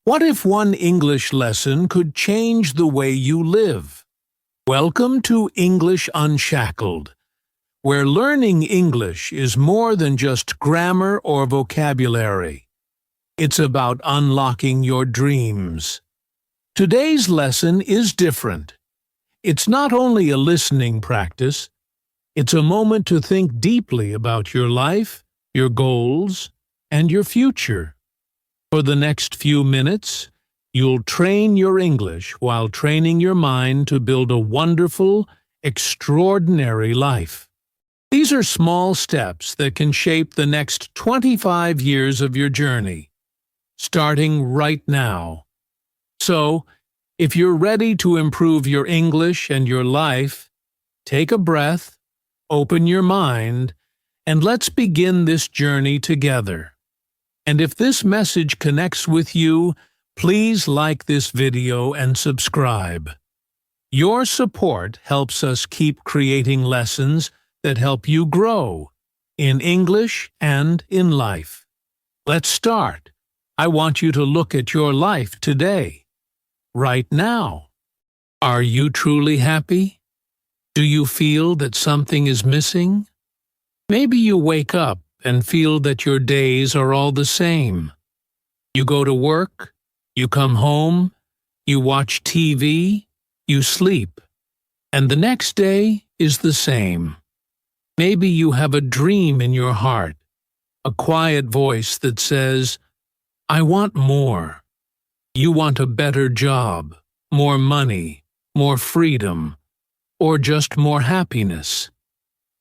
What if one English lesson could change the way you live? Welcome to English Unshackled, where learning English is more than just grammar or vocabulary. It's about unlocking your dreams. Today's lesson is different. It's not only a listening practice, it's a moment to think deeply about your life, your goals, and your future. For the next few minutes, you'll train your English while training your mind to build a wonderful, extraordinary life. These are small steps that can shape the next 25 years of your journey, starting right now. So, if you're ready to improve your English and your life, take a breath, open your mind, and let's begin this journey together. And if this message connects with you, please like this video and subscribe. Your support helps us keep creating lessons that help you grow in English and in life. Let's start. I want you to look at your life today, right now. Are you truly happy? Do you feel that something is missing? Maybe you wake up and feel that your days are all the same. You go to work, you come home, you watch TV, you sleep, and the next day is the same. Maybe you have a dream in your heart, a quiet voice that says, "I want more." You want a better job, more money, more freedom, or just more happiness.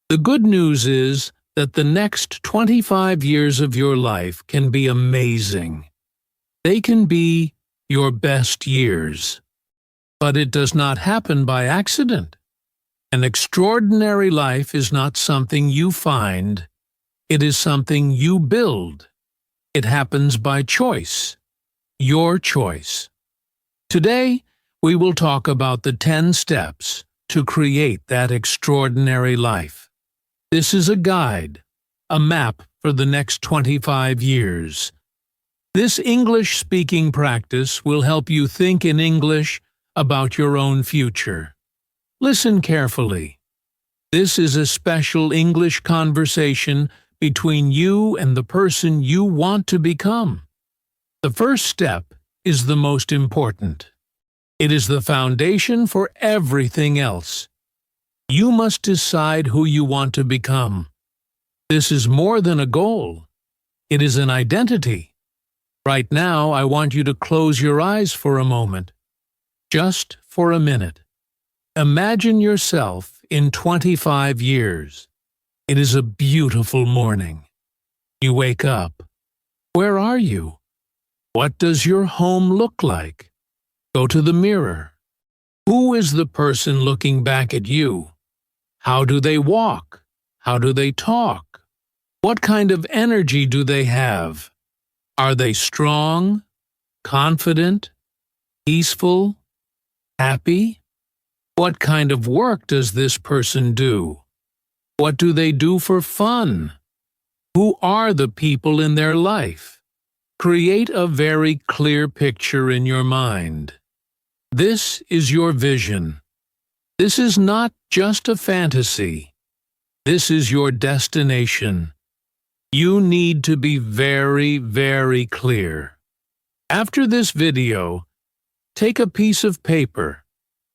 The good news is that the next 25 years of your life can be amazing. They can be your best years. But it does not happen by accident. An extraordinary life is not something you find. It is something you build. It happens by choice. Your choice. Today, we will talk about the 10 steps to create that extraordinary life. This is a guide, a map for the next 25 years. This English-speaking practice will help you think in English about your own future. Listen carefully. This is a special English conversation between you and the person you want to become. The first step is the most important. It is the foundation for everything else. You must decide who you want to become. This is more than a goal. It is an identity. Right now, I want you to close your eyes for a moment. Just for a minute. Imagine yourself in 25 years. It is a beautiful morning. You wake up. Where are you? What does your home look like? Go to the mirror. Who is the person looking back at you? How do they walk? How do they talk? What kind of energy do they have? Are they strong, confident, peaceful, happy? What kind of work does this person do? What do they do for fun? Who are the people in their life? Create a very clear picture in your mind. This is your vision. This is not just a fantasy. This is your destination. You need to be very, very clear. After this video, take a piece of paper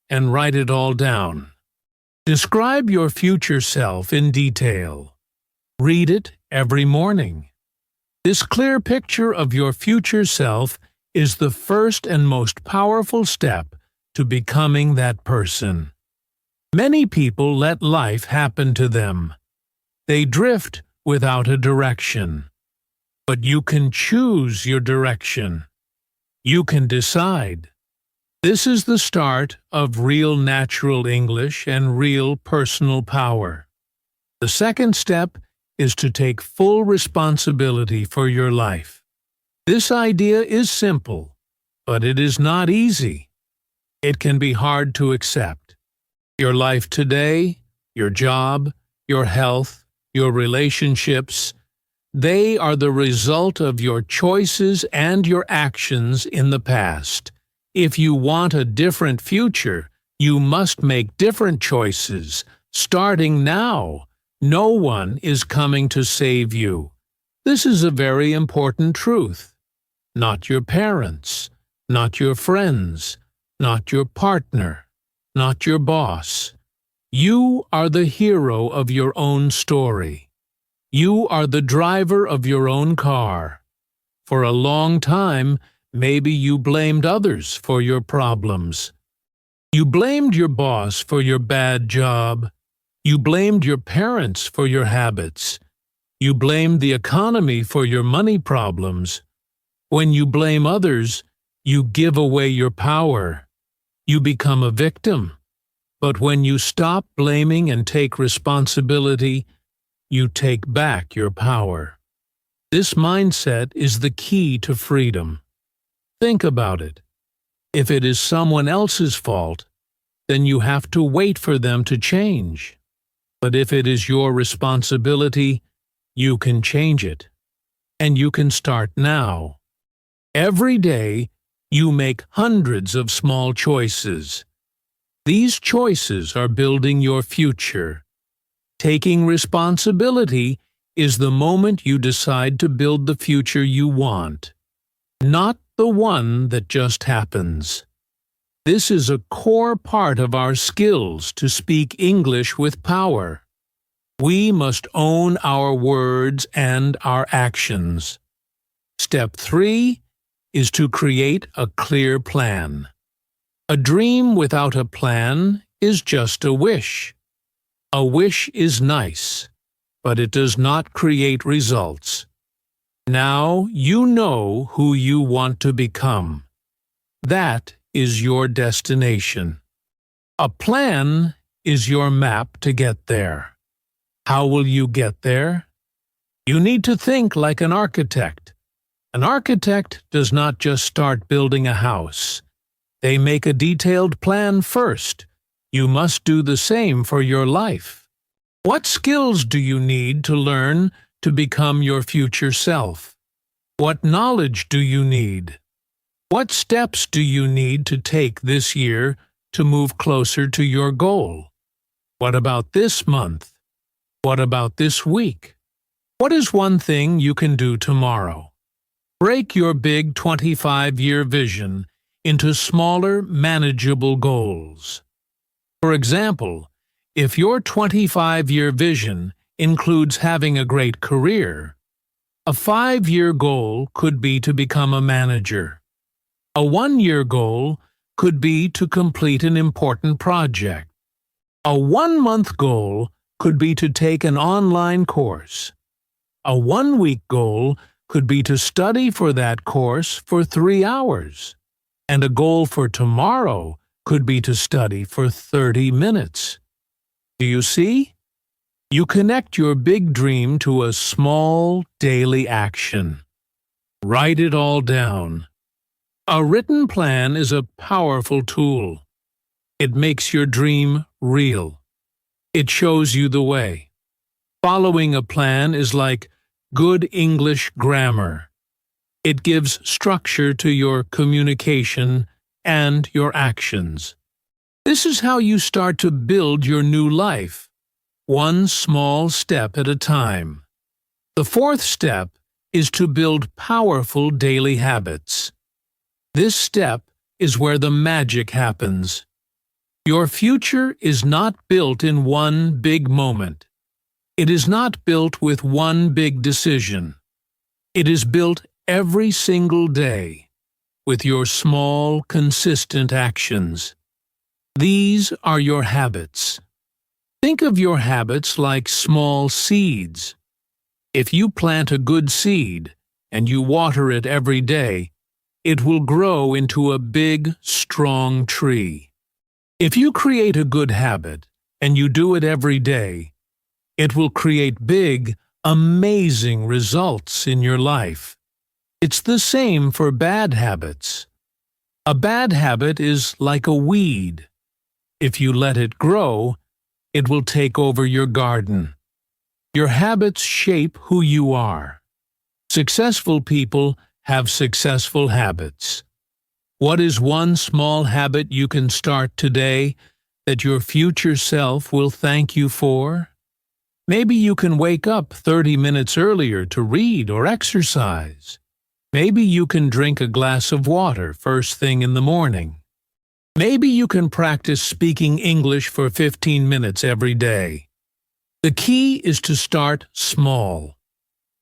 and write it all down. Describe your future self in detail. Read it every morning. This clear picture of your future self is the first and most powerful step to becoming that person. Many people let life happen to them. They drift without a direction. But you can choose your direction. You can decide. This is the start of real natural English and real personal power. The second step is to take full responsibility for your life. This idea is simple, but it is not easy. It can be hard to accept. Your life today, your job, your health, your relationships, They are the result of your choices and your actions in the past. If you want a different future, you must make different choices, starting now. No one is coming to save you. This is a very important truth. Not your parents, not your friends, not your partner, not your boss. You are the hero of your own story. You are the driver of your own car. For a long time, maybe you blamed others for your problems. You blamed your boss for your bad job. You blamed your parents for your habits. You blamed the economy for your money problems. When you blame others, you give away your power. You become a victim. But when you stop blaming and take responsibility, you take back your power. This mindset is the key to freedom. Think about it. If it is someone else's fault, then you have to wait for them to change. But if it is your responsibility, you can change it. And you can start now. Every day, you make hundreds of small choices. These choices are building your future. Taking responsibility is the moment you decide to build the future you want, not the one that just happens. This is a core part of our skills to speak English with power. We must own our words and our actions. Step 3 is to create a clear plan. A dream without a plan is just a wish. A wish is nice, but it does not create results. Now you know who you want to become. That is your destination. A plan is your map to get there. How will you get there? You need to think like an architect. An architect does not just start building a house. They make a detailed plan first. You must do the same for your life. What skills do you need to learn to become your future self? What knowledge do you need? What steps do you need to take this year to move closer to your goal? What about this month? What about this week? What is one thing you can do tomorrow? Break your big 25-year vision into smaller, manageable goals. For example, if your 25-year vision includes having a great career, a 5-year goal could be to become a manager. A 1-year goal could be to complete an important project. A 1-month goal could be to take an online course. A 1-week goal could be to study for that course for 3 hours. And a goal for tomorrow could be to study for 30 minutes. Do you see? You connect your big dream to a small daily action. Write it all down. A written plan is a powerful tool. It makes your dream real. It shows you the way. Following a plan is like good English grammar. It gives structure to your communication and your actions. This is how you start to build your new life, one small step at a time. The 4th step is to build powerful daily habits. This step is where the magic happens. Your future is not built in one big moment. It is not built with one big decision. It is built every single day with your small, consistent actions. These are your habits. Think of your habits like small seeds. If you plant a good seed and you water it every day, it will grow into a big, strong tree. If you create a good habit and you do it every day, it will create big, amazing results in your life. It's the same for bad habits. A bad habit is like a weed. If you let it grow, it will take over your garden. Your habits shape who you are. Successful people have successful habits. What is one small habit you can start today that your future self will thank you for? Maybe you can wake up 30 minutes earlier to read or exercise. Maybe you can drink a glass of water first thing in the morning. Maybe you can practice speaking English for 15 minutes every day. The key is to start small.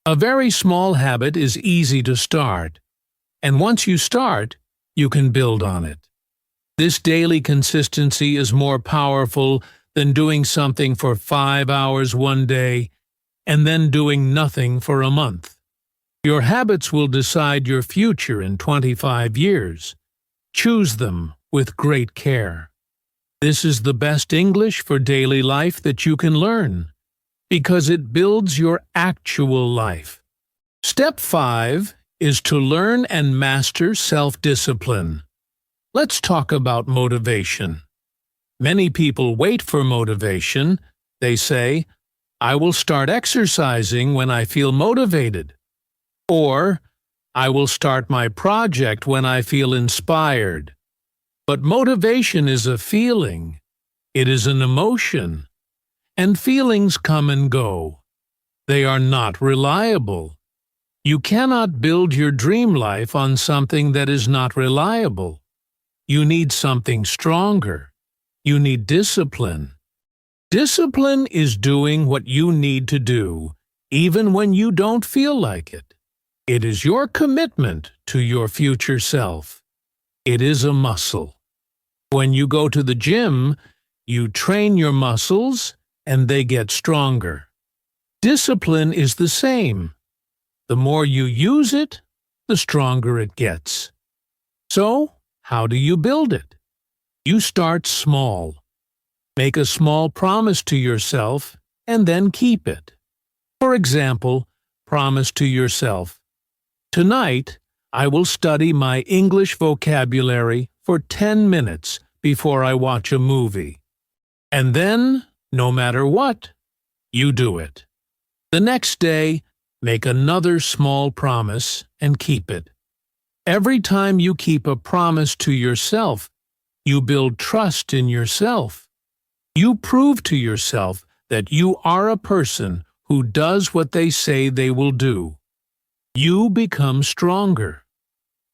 A very small habit is easy to start, and once you start, you can build on it. This daily consistency is more powerful than doing something for 5 hours one day and then doing nothing for a month. Your habits will decide your future in 25 years. Choose them with great care. This is the best English for daily life that you can learn, because it builds your actual life. Step 5 is to learn and master self-discipline. Let's talk about motivation. Many people wait for motivation. They say, "I will start exercising when I feel motivated." Or, "I will start my project when I feel inspired." But motivation is a feeling. It is an emotion. And feelings come and go. They are not reliable. You cannot build your dream life on something that is not reliable. You need something stronger. You need discipline. Discipline is doing what you need to do, even when you don't feel like it. It is your commitment to your future self. It is a muscle. When you go to the gym, you train your muscles, and they get stronger. Discipline is the same. The more you use it, the stronger it gets. So, how do you build it? You start small. Make a small promise to yourself and then keep it. For example, promise to yourself, "Tonight, I will study my English vocabulary for 10 minutes before I watch a movie." And then, no matter what, you do it. The next day, make another small promise and keep it. Every time you keep a promise to yourself, you build trust in yourself. You prove to yourself that you are a person who does what they say they will do. You become stronger.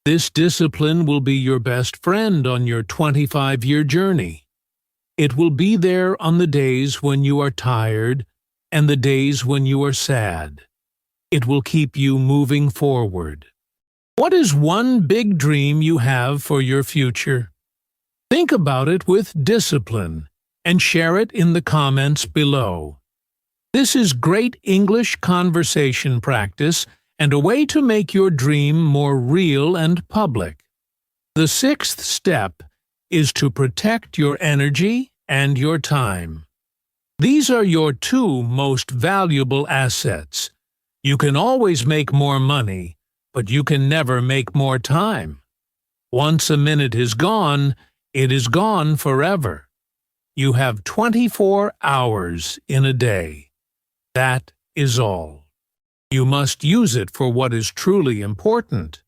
This discipline will be your best friend on your 25-year journey. It will be there on the days when you are tired and the days when you are sad. It will keep you moving forward. What is one big dream you have for your future? Think about it with discipline and share it in the comments below. This is great English conversation practice and a way to make your dream more real and public. The 6th step is to protect your energy and your time. These are your 2 most valuable assets. You can always make more money, but you can never make more time. Once a minute is gone, it is gone forever. You have 24 hours in a day. That is all. You must use it for what is truly important.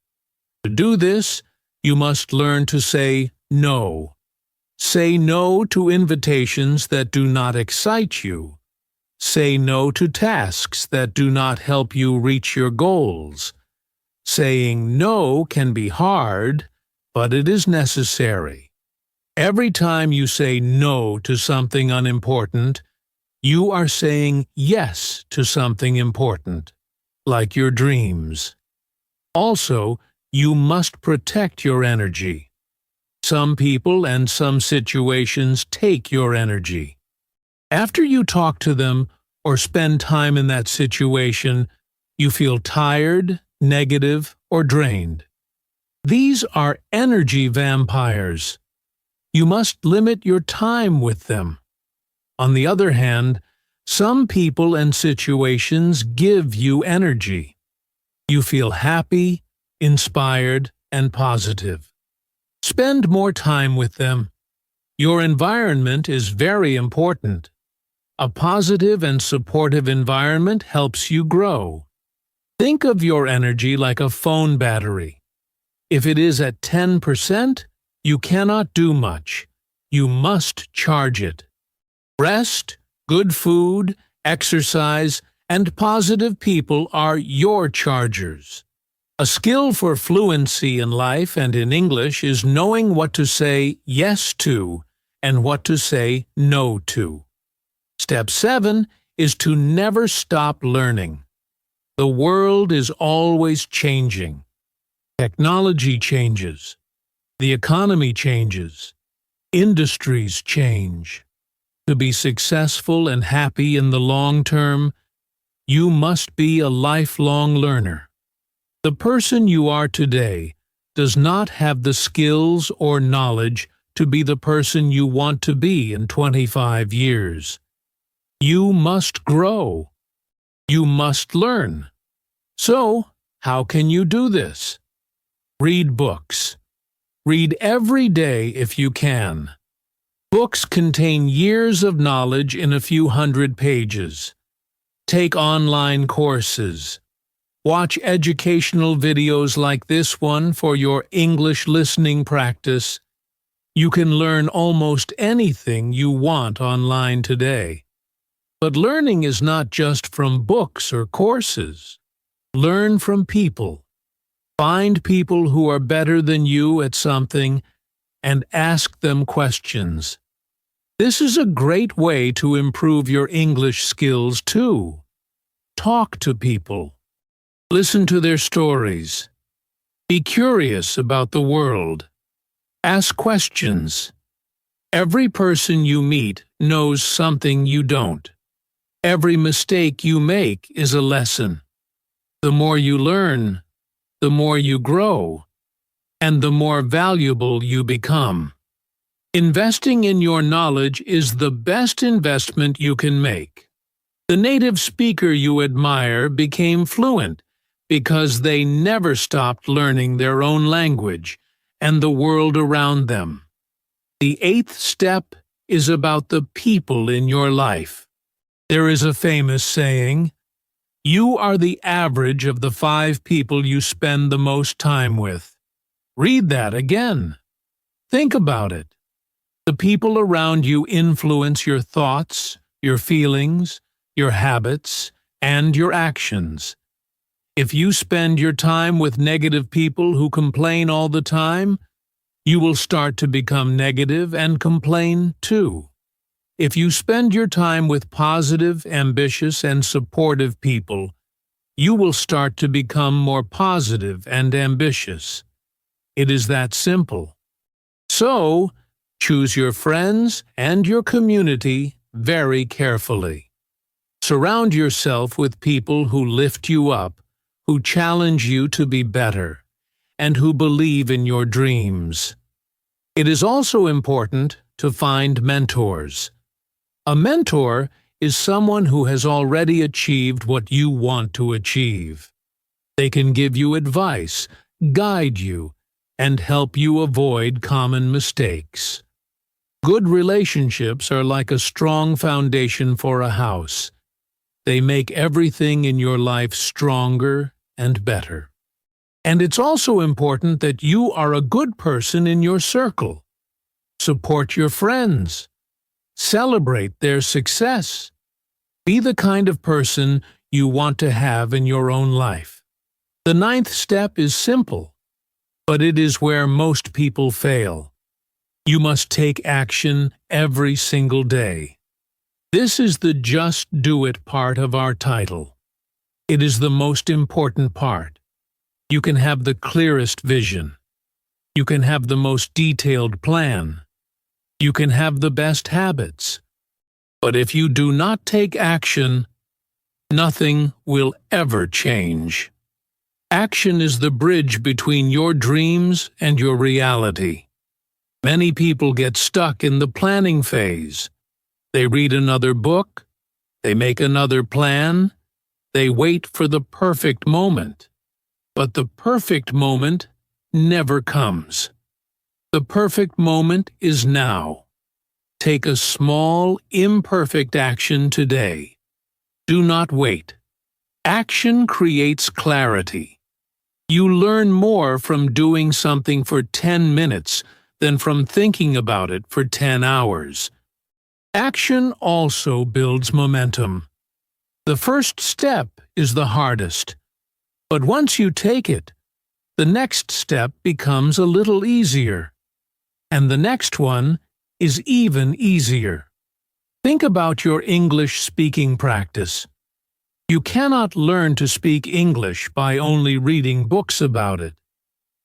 To do this, you must learn to say no. Say no to invitations that do not excite you. Say no to tasks that do not help you reach your goals. Saying no can be hard, but it is necessary. Every time you say no to something unimportant, you are saying yes to something important, like your dreams. Also, you must protect your energy. Some people and some situations take your energy. After you talk to them or spend time in that situation, you feel tired, negative, or drained. These are energy vampires. You must limit your time with them. On the other hand, some people and situations give you energy. You feel happy, inspired, and positive. Spend more time with them. Your environment is very important. A positive and supportive environment helps you grow. Think of your energy like a phone battery. If it is at 10%, you cannot do much. You must charge it. Rest, good food, exercise, and positive people are your chargers. A skill for fluency in life and in English is knowing what to say yes to and what to say no to. Step 7 is to never stop learning. The world is always changing. Technology changes. The economy changes. Industries change. To be successful and happy in the long term, you must be a lifelong learner. The person you are today does not have the skills or knowledge to be the person you want to be in 25 years. You must grow. You must learn. So, how can you do this? Read books. Read every day if you can. Books contain years of knowledge in a few hundred pages. Take online courses. Watch educational videos like this one for your English listening practice. You can learn almost anything you want online today. But learning is not just from books or courses. Learn from people. Find people who are better than you at something and ask them questions. This is a great way to improve your English skills too. Talk to people. Listen to their stories. Be curious about the world. Ask questions. Every person you meet knows something you don't. Every mistake you make is a lesson. The more you learn, the more you grow, and the more valuable you become. Investing in your knowledge is the best investment you can make. The native speaker you admire became fluent because they never stopped learning their own language and the world around them. The 8th step is about the people in your life. There is a famous saying, "You are the average of the 5 people you spend the most time with." Read that again. Think about it. The people around you influence your thoughts, your feelings, your habits, and your actions. If you spend your time with negative people who complain all the time, you will start to become negative and complain too. If you spend your time with positive, ambitious, and supportive people, you will start to become more positive and ambitious. It is that simple. So, choose your friends and your community very carefully. Surround yourself with people who lift you up, who challenge you to be better, and who believe in your dreams. It is also important to find mentors. A mentor is someone who has already achieved what you want to achieve. They can give you advice, guide you, and help you avoid common mistakes. Good relationships are like a strong foundation for a house. They make everything in your life stronger and better. And it's also important that you are a good person in your circle. Support your friends. Celebrate their success. Be the kind of person you want to have in your own life. The 9th step is simple, but it is where most people fail. You must take action every single day. This is the just do it part of our title. It is the most important part. You can have the clearest vision. You can have the most detailed plan. You can have the best habits. But if you do not take action, nothing will ever change. Action is the bridge between your dreams and your reality. Many people get stuck in the planning phase. They read another book, they make another plan, they wait for the perfect moment. But the perfect moment never comes. The perfect moment is now. Take a small, imperfect action today. Do not wait. Action creates clarity. You learn more from doing something for 10 minutes than from thinking about it for 10 hours. Action also builds momentum. The first step is the hardest, but once you take it, the next step becomes a little easier, and the next one is even easier. Think about your English speaking practice. You cannot learn to speak English by only reading books about it.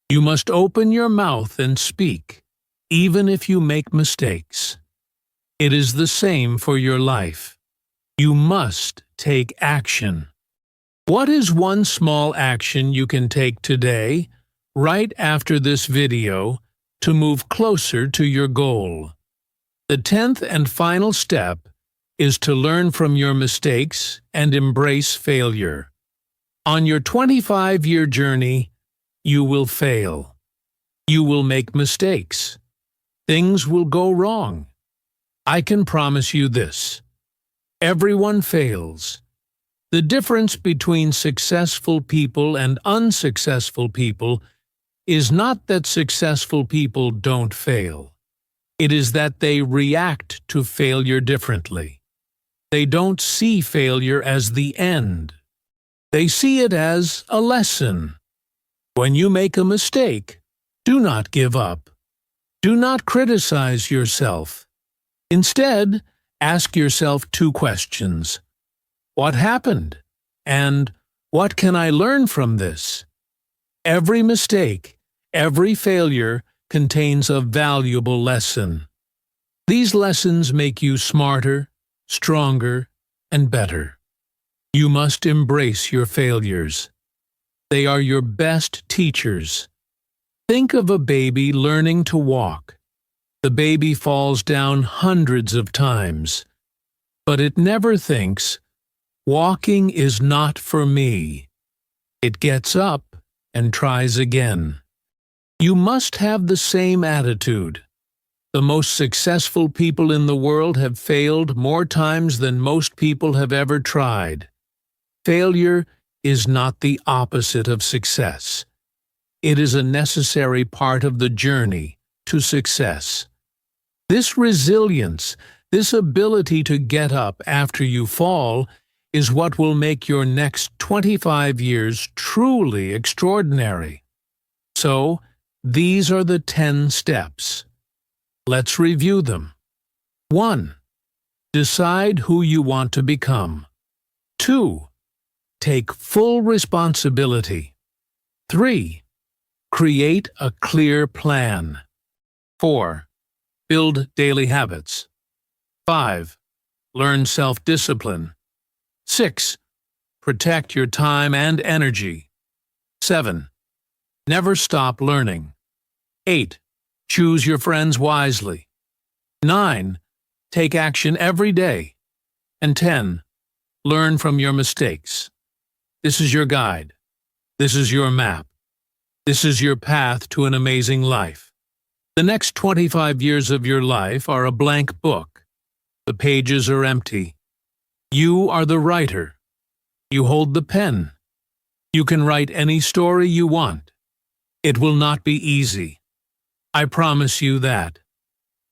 You must open your mouth and speak, even if you make mistakes. It is the same for your life. You must take action. What is one small action you can take today, right after this video, to move closer to your goal? The 10th and final step is to learn from your mistakes and embrace failure. On your 25-year journey, you will fail. You will make mistakes. Things will go wrong. I can promise you this: everyone fails. The difference between successful people and unsuccessful people is not that successful people don't fail. It is that they react to failure differently. They don't see failure as the end. They see it as a lesson. When you make a mistake, do not give up. Do not criticize yourself. Instead, ask yourself 2 questions. What happened? And what can I learn from this? Every mistake, every failure contains a valuable lesson. These lessons make you smarter, stronger, and better. You must embrace your failures. They are your best teachers. Think of a baby learning to walk. The baby falls down hundreds of times, but it never thinks, "Walking is not for me." It gets up and tries again. You must have the same attitude. The most successful people in the world have failed more times than most people have ever tried. Failure is not the opposite of success. It is a necessary part of the journey to success. This resilience, this ability to get up after you fall, is what will make your next 25 years truly extraordinary. So, these are the 10 steps. Let's review them. 1. Decide who you want to become. 2. Take full responsibility. 3. Create a clear plan. 4. Build daily habits. 5. Learn self-discipline. 6. Protect your time and energy. 7. Never stop learning. 8. Choose your friends wisely. 9. Take action every day. And 10. Learn from your mistakes. This is your guide. This is your map. This is your path to an amazing life. The next 25 years of your life are a blank book. The pages are empty. You are the writer. You hold the pen. You can write any story you want. It will not be easy. I promise you that.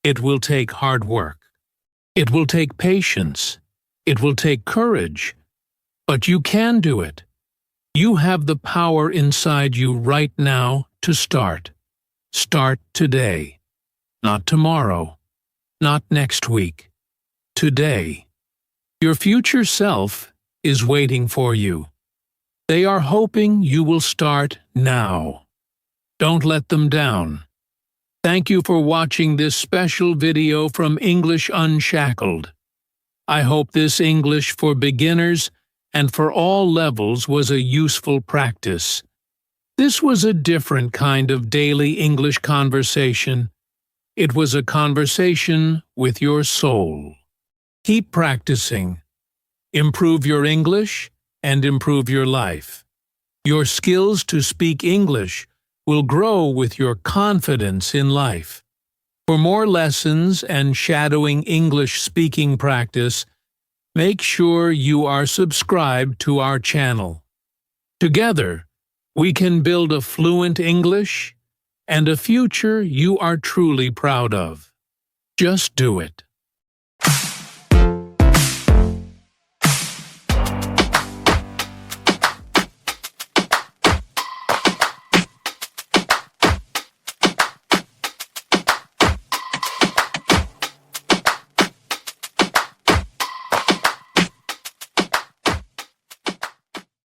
It will take hard work. It will take patience. It will take courage. But you can do it. You have the power inside you right now to start. Start today. Not tomorrow. Not next week. Today. Your future self is waiting for you. They are hoping you will start now. Don't let them down. Thank you for watching this special video from English Unshackled. I hope this English for beginners and for all levels was a useful practice. This was a different kind of daily English conversation. It was a conversation with your soul. Keep practicing. Improve your English and improve your life. Your skills to speak English will grow with your confidence in life. For more lessons and shadowing English speaking practice, Make sure you are subscribed to our channel. Together, we can build a fluent English and a future you are truly proud of. Just do it.